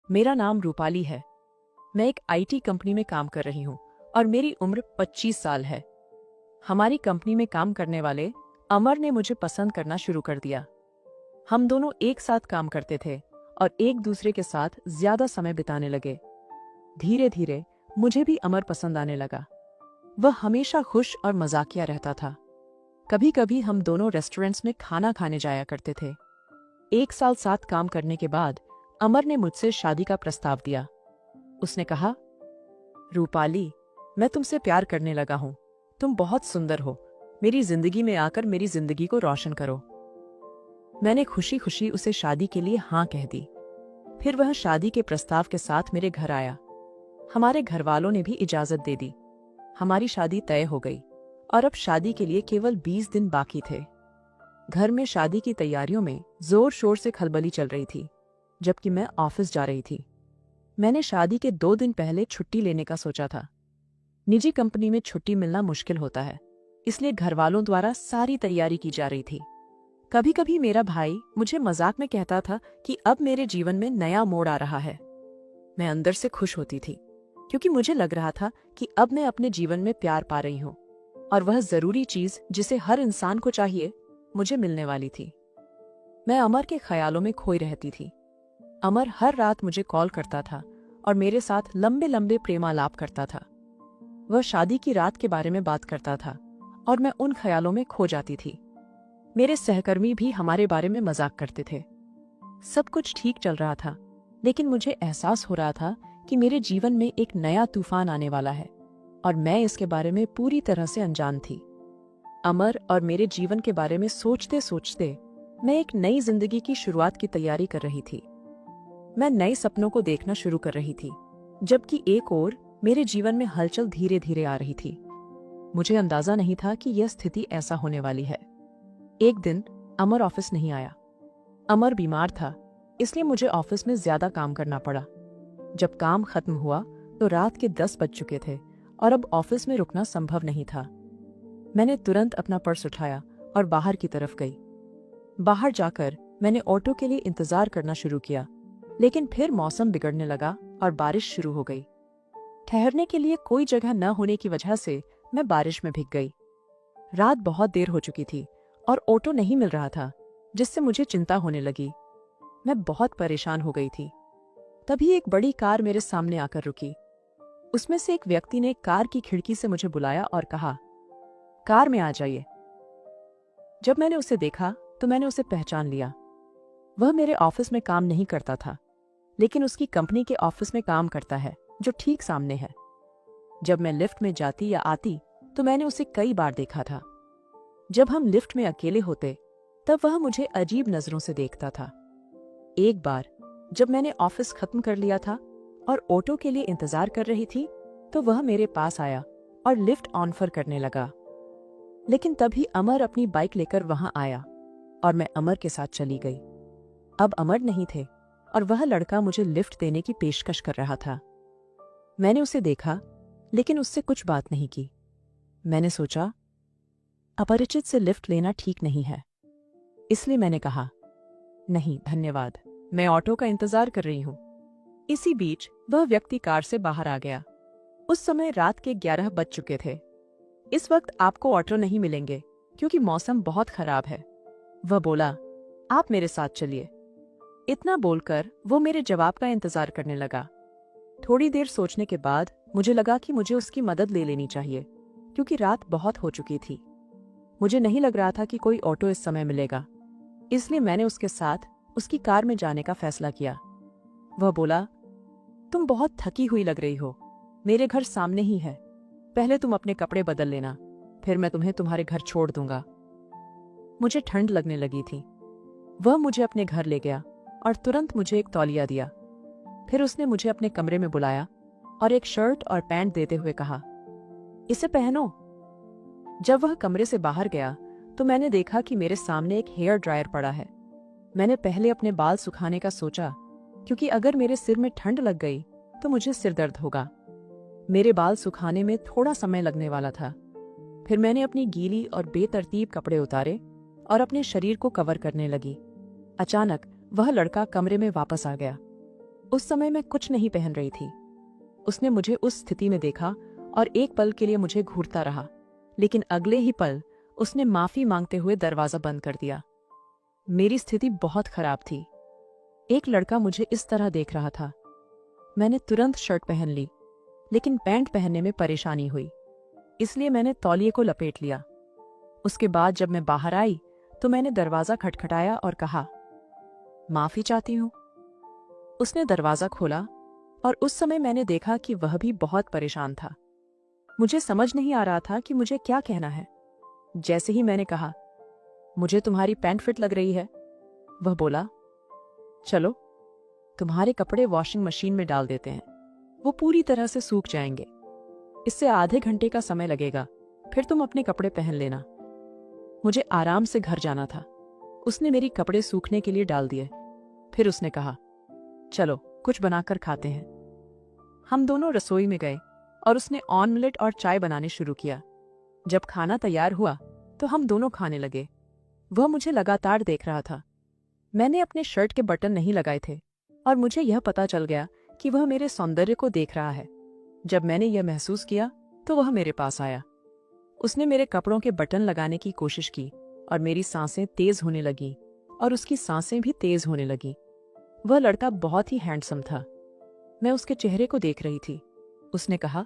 मेरा नाम रूपाली है। मैं एक आईटी कंपनी में काम कर रही हूँ और मेरी उम्र 25 साल है। हमारी कंपनी में काम करने वाले अमर ने मुझे पसंद करना शुरू कर दिया। हम दोनों एक साथ काम करते थे और एक दूसरे के साथ ज्यादा समय बिताने लगे। धीरे धीरे मुझे भी अमर पसंद आने लगा। वह हमेशा खुश और मजाकिया रहता था। कभी कभी हम दोनों रेस्टोरेंट्स में खाना खाने जाया करते थे। एक साल साथ काम करने के बाद अमर ने मुझसे शादी का प्रस्ताव दिया। उसने कहा, रूपाली, मैं तुमसे प्यार करने लगा हूं। तुम बहुत सुंदर हो। मेरी जिंदगी में आकर मेरी जिंदगी को रोशन करो। मैंने खुशी खुशी उसे शादी के लिए हाँ कह दी। फिर वह शादी के प्रस्ताव के साथ मेरे घर आया। हमारे घर वालों ने भी इजाजत दे दी। हमारी शादी तय हो गई और अब शादी के लिए केवल 20 दिन बाकी थे। घर में शादी की तैयारियों में जोर शोर से खलबली चल रही थी, जबकि मैं ऑफिस जा रही थी। मैंने शादी के 2 दिन पहले छुट्टी लेने का सोचा था। निजी कंपनी में छुट्टी मिलना मुश्किल होता है, इसलिए घर वालों द्वारा सारी तैयारी की जा रही थी। कभी कभी मेरा भाई मुझे मजाक में कहता था कि अब मेरे जीवन में नया मोड़ आ रहा है। मैं अंदर से खुश होती थी, क्योंकि मुझे लग रहा था कि अब मैं अपने जीवन में प्यार पा रही हूँ और वह जरूरी चीज जिसे हर इंसान को चाहिए मुझे मिलने वाली थी। मैं अमर के ख्यालों में खोई रहती थी। अमर हर रात मुझे कॉल करता था और मेरे साथ लंबे लंबे प्रेमालाप करता था। वह शादी की रात के बारे में बात करता था और मैं उन ख्यालों में खो जाती थी। मेरे सहकर्मी भी हमारे बारे में मजाक करते थे। सब कुछ ठीक चल रहा था, लेकिन मुझे एहसास हो रहा था कि मेरे जीवन में एक नया तूफान आने वाला है और मैं इसके बारे में पूरी तरह से अनजान थी। अमर और मेरे जीवन के बारे में सोचते सोचते मैं एक नई जिंदगी की शुरुआत की तैयारी कर रही थी। मैं नए सपनों को देखना शुरू कर रही थी, जबकि एक ओर मेरे जीवन में हलचल धीरे धीरे आ रही थी। मुझे अंदाजा नहीं था कि यह स्थिति ऐसा होने वाली है। एक दिन अमर ऑफिस नहीं आया। अमर बीमार था, इसलिए मुझे ऑफिस में ज्यादा काम करना पड़ा। जब काम खत्म हुआ तो रात के 10 बज चुके थे और अब ऑफिस में रुकना संभव नहीं था। मैंने तुरंत अपना पर्स उठाया और बाहर की तरफ गई। बाहर जाकर मैंने ऑटो के लिए इंतजार करना शुरू किया, लेकिन फिर मौसम बिगड़ने लगा और बारिश शुरू हो गई। ठहरने के लिए कोई जगह न होने की वजह से मैं बारिश में भीग गई। रात बहुत देर हो चुकी थी और ऑटो नहीं मिल रहा था, जिससे मुझे चिंता होने लगी। मैं बहुत परेशान हो गई थी। तभी एक बड़ी कार मेरे सामने आकर रुकी। उसमें से एक व्यक्ति ने कार की खिड़की से मुझे बुलाया और कहा, कार में आ जाइए। जब मैंने उसे देखा तो मैंने उसे पहचान लिया। वह मेरे ऑफिस में काम नहीं करता था, लेकिन उसकी कंपनी के ऑफिस में काम करता है, जो ठीक सामने है। जब मैं लिफ्ट में जाती या आती तो मैंने उसे कई बार देखा था। जब हम लिफ्ट में अकेले होते तब वह मुझे अजीब नजरों से देखता था। एक बार जब मैंने ऑफिस खत्म कर लिया था और ऑटो के लिए इंतजार कर रही थी, तो वह मेरे पास आया और लिफ्ट ऑफर करने लगा। लेकिन तभी अमर अपनी बाइक लेकर वहां आया और मैं अमर के साथ चली गई। अब अमर नहीं थे और वह लड़का मुझे लिफ्ट देने की पेशकश कर रहा था। मैंने उसे देखा, लेकिन उससे कुछ बात नहीं की। मैंने सोचा, अपरिचित से लिफ्ट लेना ठीक नहीं है, इसलिए मैंने कहा, नहीं धन्यवाद, मैं ऑटो का इंतजार कर रही हूं। इसी बीच वह व्यक्ति कार से बाहर आ गया। उस समय रात के 11 बज चुके थे। इस वक्त आपको ऑटो नहीं मिलेंगे क्योंकि मौसम बहुत खराब है, वह बोला। आप मेरे साथ चलिए। इतना बोलकर वो मेरे जवाब का इंतजार करने लगा। थोड़ी देर सोचने के बाद मुझे लगा कि मुझे उसकी मदद ले लेनी चाहिए, क्योंकि रात बहुत हो चुकी थी। मुझे नहीं लग रहा था कि कोई ऑटो इस समय मिलेगा, इसलिए मैंने उसके साथ उसकी कार में जाने का फैसला किया। वह बोला, तुम बहुत थकी हुई लग रही हो, मेरे घर सामने ही है। पहले तुम अपने कपड़े बदल लेना, फिर मैं तुम्हें तुम्हारे घर छोड़ दूंगा। मुझे ठंड लगने लगी थी। वह मुझे अपने घर ले गया और तुरंत मुझे एक तौलिया दिया। फिर उसने मुझे अपने कमरे में बुलाया और एक शर्ट और पैंट देते हुए कहा, इसे पहनो। जब वह कमरे से बाहर गया तो मैंने देखा कि मेरे सामने एक हेयर ड्रायर पड़ा है। मैंने पहले अपने बाल सुखाने का सोचा, क्योंकि अगर मेरे सिर में ठंड लग गई तो मुझे सिर दर्द होगा। मेरे बाल सुखाने में थोड़ा समय लगने वाला था। फिर मैंने अपनी गीली और बेतरतीब कपड़े उतारे और अपने शरीर को कवर करने लगी। अचानक वह लड़का कमरे में वापस आ गया। उस समय मैं कुछ नहीं पहन रही थी। उसने मुझे उस स्थिति में देखा और एक पल के लिए मुझे घूरता रहा, लेकिन अगले ही पल उसने माफी मांगते हुए दरवाजा बंद कर दिया। मेरी स्थिति बहुत खराब थी। एक लड़का मुझे इस तरह देख रहा था। मैंने तुरंत शर्ट पहन ली, लेकिन पैंट पहनने में परेशानी हुई, इसलिए मैंने तौलिए को लपेट लिया। उसके बाद जब मैं बाहर आई तो मैंने दरवाजा खटखटाया और कहा, माफी चाहती हूं। उसने दरवाजा खोला और उस समय मैंने देखा कि वह भी बहुत परेशान था। मुझे समझ नहीं आ रहा था कि मुझे क्या कहना है। जैसे ही मैंने कहा, मुझे तुम्हारी पैंट फिट लग रही है, वह बोला, चलो तुम्हारे कपड़े वॉशिंग मशीन में डाल देते हैं, वो पूरी तरह से सूख जाएंगे। इससे आधे घंटे का समय लगेगा, फिर तुम अपने कपड़े पहन लेना। मुझे आराम से घर जाना था। उसने मेरी कपड़े सूखने के लिए डाल दिए। फिर उसने कहा, चलो कुछ बनाकर खाते हैं। हम दोनों रसोई में गए और उसने ऑमलेट और चाय बनाने शुरू किया। जब खाना तैयार हुआ तो हम दोनों खाने लगे। वह मुझे लगातार देख रहा था। मैंने अपने शर्ट के बटन नहीं लगाए थे और मुझे यह पता चल गया कि वह मेरे सौंदर्य को देख रहा है। जब मैंने यह महसूस किया तो वह मेरे पास आया। उसने मेरे कपड़ों के बटन लगाने की कोशिश की और मेरी सांसें तेज होने लगी और उसकी सांसें भी तेज होने लगी। वह लड़का बहुत ही हैंडसम था। मैं उसके चेहरे को देख रही थी। उसने कहा,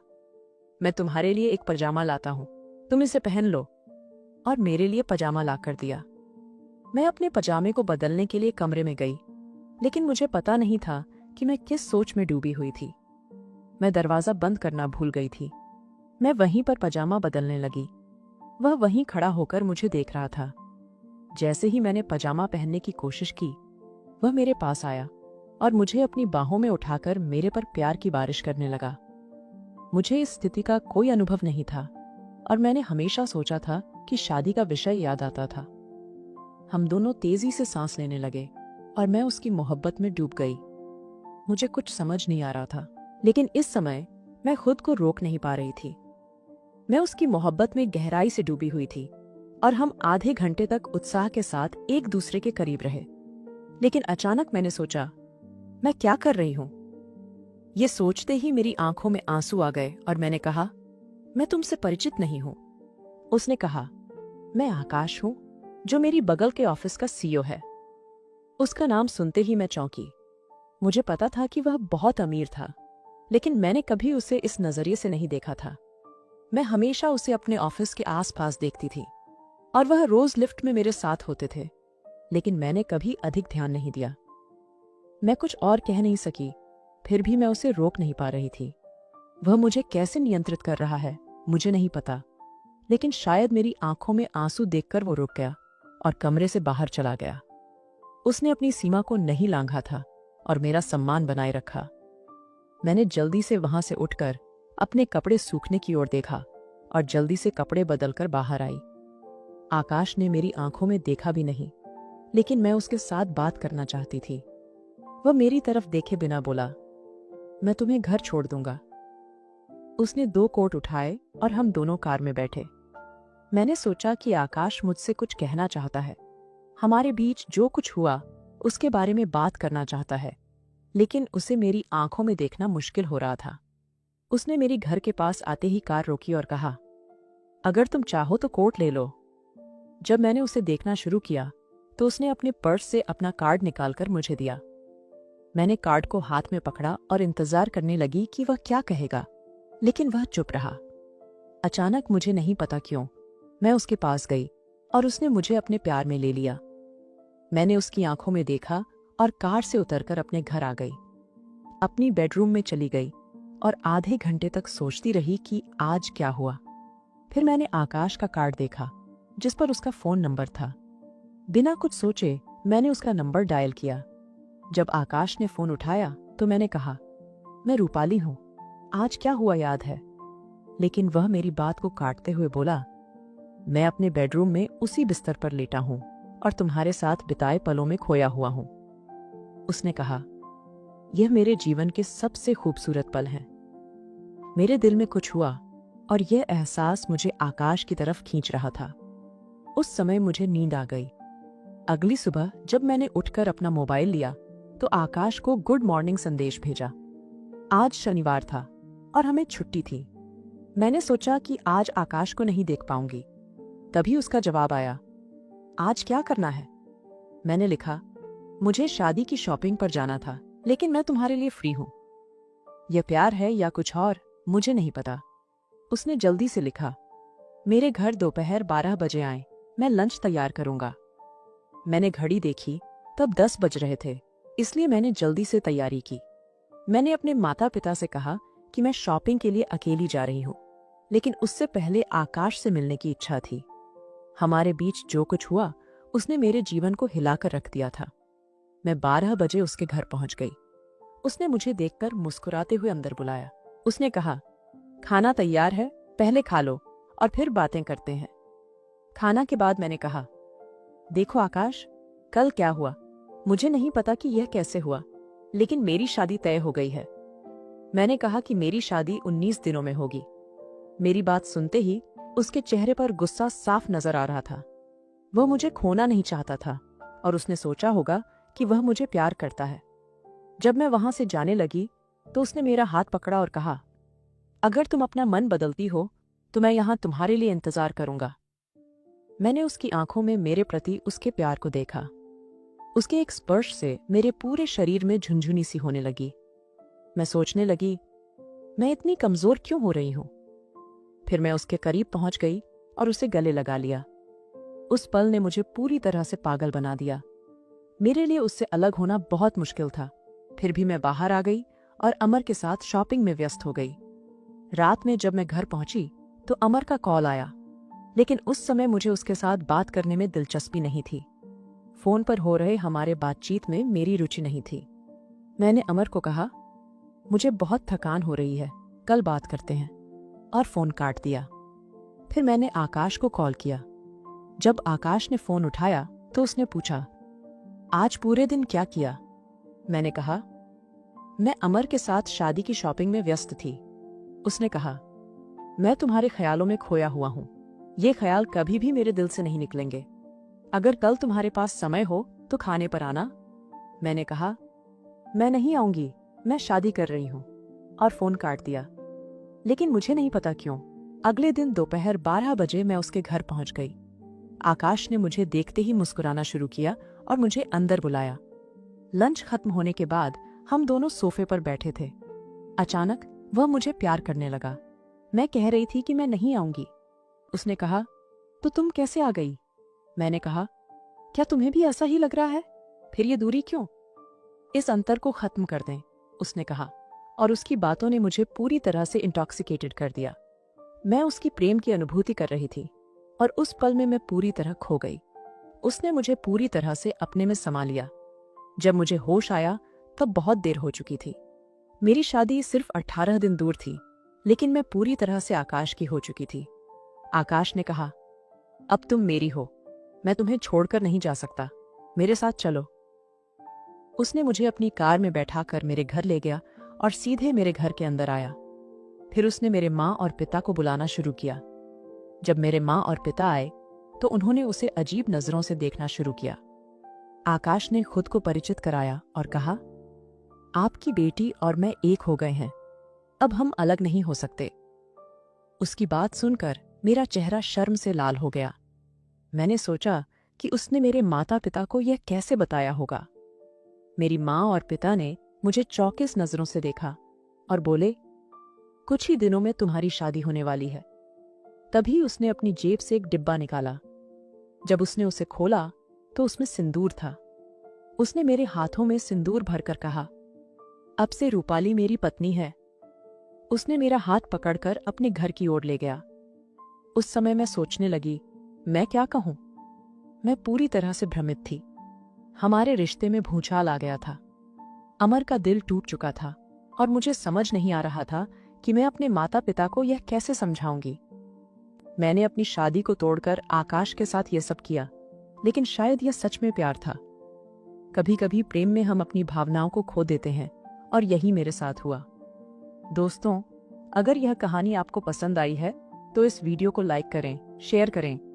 मैं तुम्हारे लिए एक पजामा लाता हूं, तुम इसे पहन लो, और मेरे लिए पजामा लाकर दिया। मैं अपने पजामे को बदलने के लिए कमरे में गई, लेकिन मुझे पता नहीं था कि मैं किस सोच में डूबी हुई थी। मैं दरवाजा बंद करना भूल गई थी। मैं वहीं पर पजामा बदलने लगी। वह वहीं खड़ा होकर मुझे देख रहा था। जैसे ही मैंने पजामा पहनने की कोशिश की, वह मेरे पास आया और मुझे अपनी बाहों में उठाकर मेरे पर प्यार की बारिश करने लगा। मुझे इस स्थिति का कोई अनुभव नहीं था और मैंने हमेशा सोचा था कि शादी का विषय याद आता था। हम दोनों तेजी से सांस लेने लगे और मैं उसकी मोहब्बत में डूब गई। मुझे कुछ समझ नहीं आ रहा था, लेकिन इस समय मैं खुद को रोक नहीं पा रही थी। मैं उसकी मोहब्बत में गहराई से डूबी हुई थी और हम आधे घंटे तक उत्साह के साथ एक दूसरे के करीब रहे। लेकिन अचानक मैंने सोचा, मैं क्या कर रही हूं? ये सोचते ही मेरी आंखों में आंसू आ गए और मैंने कहा, मैं तुमसे परिचित नहीं हूं। उसने कहा, मैं आकाश हूं, जो मेरी बगल के ऑफिस का सीईओ है। उसका नाम सुनते ही मैं चौंकी। मुझे पता था कि वह बहुत अमीर था, लेकिन मैंने कभी उसे इस नजरिए से नहीं देखा था। मैं हमेशा उसे अपने ऑफिस के आसपास देखती थी और वह रोज लिफ्ट में मेरे साथ होते थे, लेकिन मैंने कभी अधिक ध्यान नहीं दिया। मैं कुछ और कह नहीं सकी, फिर भी मैं उसे रोक नहीं पा रही थी। वह मुझे कैसे नियंत्रित कर रहा है मुझे नहीं पता, लेकिन शायद मेरी आंखों में आंसू देखकर वो रुक गया और कमरे से बाहर चला गया। उसने अपनी सीमा को नहीं लांघा था और मेरा सम्मान बनाए रखा। मैंने जल्दी से वहां से उठकर अपने कपड़े सूखने की ओर देखा और जल्दी से कपड़े बदलकर बाहर आई। आकाश ने मेरी आंखों में देखा भी नहीं, लेकिन मैं उसके साथ बात करना चाहती थी। वह मेरी तरफ देखे बिना बोला, मैं तुम्हें घर छोड़ दूंगा। उसने 2 कोट उठाए और हम दोनों कार में बैठे। मैंने सोचा कि आकाश मुझसे कुछ कहना चाहता है, हमारे बीच जो कुछ हुआ उसके बारे में बात करना चाहता है, लेकिन उसे मेरी आंखों में देखना मुश्किल हो रहा था। उसने मेरी घर के पास आते ही कार रोकी और कहा, अगर तुम चाहो तो कोट ले लो। जब मैंने उसे देखना शुरू किया तो उसने अपने पर्स से अपना कार्ड निकालकर मुझे दिया। मैंने कार्ड को हाथ में पकड़ा और इंतजार करने लगी कि वह क्या कहेगा, लेकिन वह चुप रहा। अचानक मुझे नहीं पता क्यों मैं उसके पास गई और उसने मुझे अपने प्यार में ले लिया। मैंने उसकी आंखों में देखा और कार से उतरकर अपने घर आ गई। अपनी बेडरूम में चली गई और आधे घंटे तक सोचती रही कि आज क्या हुआ। फिर मैंने आकाश का कार्ड देखा जिस पर उसका फोन नंबर था। बिना कुछ सोचे मैंने उसका नंबर डायल किया। जब आकाश ने फोन उठाया तो मैंने कहा, मैं रूपाली हूं, आज क्या हुआ याद है? लेकिन वह मेरी बात को काटते हुए बोला, मैं अपने बेडरूम में उसी बिस्तर पर लेटा हूं और तुम्हारे साथ बिताए पलों में खोया हुआ हूं। उसने कहा, यह मेरे जीवन के सबसे खूबसूरत पल हैं। मेरे दिल में कुछ हुआ और यह एहसास मुझे आकाश की तरफ खींच रहा था। उस समय मुझे नींद आ गई। अगली सुबह जब मैंने उठकर अपना मोबाइल लिया तो आकाश को गुड मॉर्निंग संदेश भेजा। आज शनिवार था और हमें छुट्टी थी। मैंने सोचा कि आज आकाश को नहीं देख पाऊंगी। तभी उसका जवाब आया, आज क्या करना है? मैंने लिखा, मुझे शादी की शॉपिंग पर जाना था, लेकिन मैं तुम्हारे लिए फ्री हूं। यह प्यार है या कुछ और, मुझे नहीं पता। उसने जल्दी से लिखा, मेरे घर दोपहर 12 बजे आए, मैं लंच तैयार करूंगा। मैंने घड़ी देखी, तब 10 बज रहे थे, इसलिए मैंने जल्दी से तैयारी की। मैंने अपने माता पिता से कहा कि मैं शॉपिंग के लिए अकेली जा रही हूं, लेकिन उससे पहले आकाश से मिलने की इच्छा थी। हमारे बीच जो कुछ हुआ उसने मेरे जीवन को हिलाकर रख दिया था। मैं 12 बजे उसके घर पहुंच गई। उसने मुझे देखकर मुस्कुराते हुए अंदर बुलाया। उसने कहा, खाना तैयार है, पहले खा लो और फिर बातें करते हैं। खाना के बाद मैंने कहा, देखो आकाश, कल क्या हुआ मुझे नहीं पता कि यह कैसे हुआ, लेकिन मेरी शादी तय हो गई है। मैंने कहा कि मेरी शादी 19 दिनों में होगी। मेरी बात सुनते ही उसके चेहरे पर गुस्सा साफ नजर आ रहा था। वह मुझे खोना नहीं चाहता था और उसने सोचा होगा कि वह मुझे प्यार करता है। जब मैं वहां से जाने लगी तो उसने मेरा हाथ पकड़ा और कहा, अगर तुम अपना मन बदलती हो तो मैं यहां तुम्हारे लिए इंतजार करूंगा। मैंने उसकी आंखों में मेरे प्रति उसके प्यार को देखा। उसके एक स्पर्श से मेरे पूरे शरीर में झुनझुनी सी होने लगी। मैं सोचने लगी, मैं इतनी कमजोर क्यों हो रही हूं? फिर मैं उसके करीब पहुंच गई और उसे गले लगा लिया। उस पल ने मुझे पूरी तरह से पागल बना दिया। मेरे लिए उससे अलग होना बहुत मुश्किल था। फिर भी मैं बाहर आ गई और अमर के साथ शॉपिंग में व्यस्त हो गई। रात में जब मैं घर पहुंची तो अमर का कॉल आया, लेकिन उस समय मुझे उसके साथ बात करने में दिलचस्पी नहीं थी। फोन पर हो रहे हमारे बातचीत में मेरी रुचि नहीं थी। मैंने अमर को कहा, मुझे बहुत थकान हो रही है, कल बात करते हैं, और फोन काट दिया। फिर मैंने आकाश को कॉल किया। जब आकाश ने फोन उठाया तो उसने पूछा, आज पूरे दिन क्या किया? मैंने कहा, मैं अमर के साथ शादी की शॉपिंग में व्यस्त थी। उसने कहा, मैं तुम्हारे ख्यालों में खोया हुआ हूं। ये ख्याल कभी भी मेरे दिल से नहीं निकलेंगे। अगर कल तुम्हारे पास समय हो तो खाने पर आना। मैंने कहा, मैं नहीं आऊंगी, मैं शादी कर रही हूं, और फोन काट दिया। लेकिन मुझे नहीं पता क्यों अगले दिन दोपहर 12 बजे मैं उसके घर पहुंच गई। आकाश ने मुझे देखते ही मुस्कुराना शुरू किया और मुझे अंदर बुलाया। लंच खत्म होने के बाद हम दोनों सोफे पर बैठे थे। अचानक वह मुझे प्यार करने लगा। मैं कह रही थी कि मैं नहीं आऊंगी। उसने कहा, तो तुम कैसे आ गई? मैंने कहा, क्या तुम्हें भी ऐसा ही लग रहा है? फिर ये दूरी क्यों? इस अंतर को खत्म कर दें, उसने कहा, और उसकी बातों ने मुझे पूरी तरह से इंटॉक्सिकेटेड कर दिया। मैं उसकी प्रेम की अनुभूति कर रही थी और उस पल में मैं पूरी तरह खो गई। उसने मुझे पूरी तरह से अपने में समा लिया। जब मुझे होश आया तब बहुत देर हो चुकी थी। मेरी शादी सिर्फ 18 दिन दूर थी, लेकिन मैं पूरी तरह से आकाश की हो चुकी थी। आकाश ने कहा, अब तुम मेरी हो, मैं तुम्हें छोड़कर नहीं जा सकता, मेरे साथ चलो। उसने मुझे अपनी कार में बैठाकर मेरे घर ले गया और सीधे मेरे घर के अंदर आया। फिर उसने मेरे माँ और पिता को बुलाना शुरू किया। जब मेरे माँ और पिता आए तो उन्होंने उसे अजीब नजरों से देखना शुरू किया। आकाश ने खुद को परिचित कराया और कहा, आपकी बेटी और मैं एक हो गए हैं, अब हम अलग नहीं हो सकते। उसकी बात सुनकर मेरा चेहरा शर्म से लाल हो गया। मैंने सोचा कि उसने मेरे माता पिता को यह कैसे बताया होगा। मेरी माँ और पिता ने मुझे चौकिस नजरों से देखा और बोले, कुछ ही दिनों में तुम्हारी शादी होने वाली है। तभी उसने अपनी जेब से एक डिब्बा निकाला। जब उसने उसे खोला तो उसमें सिंदूर था। उसने मेरे हाथों में सिंदूर भरकर कहा, अब से रूपाली मेरी पत्नी है। उसने मेरा हाथ पकड़कर अपने घर की ओर ले गया। उस समय मैं सोचने लगी, मैं क्या कहूं? मैं पूरी तरह से भ्रमित थी। हमारे रिश्ते में भूचाल आ गया था। अमर का दिल टूट चुका था और मुझे समझ नहीं आ रहा था कि मैं अपने माता पिता को यह कैसे समझाऊंगी। मैंने अपनी शादी को तोड़कर आकाश के साथ यह सब किया, लेकिन शायद यह सच में प्यार था। कभी कभी प्रेम में हम अपनी भावनाओं को खो देते हैं, और यही मेरे साथ हुआ। दोस्तों, अगर यह कहानी आपको पसंद आई है तो इस वीडियो को लाइक करें, शेयर करें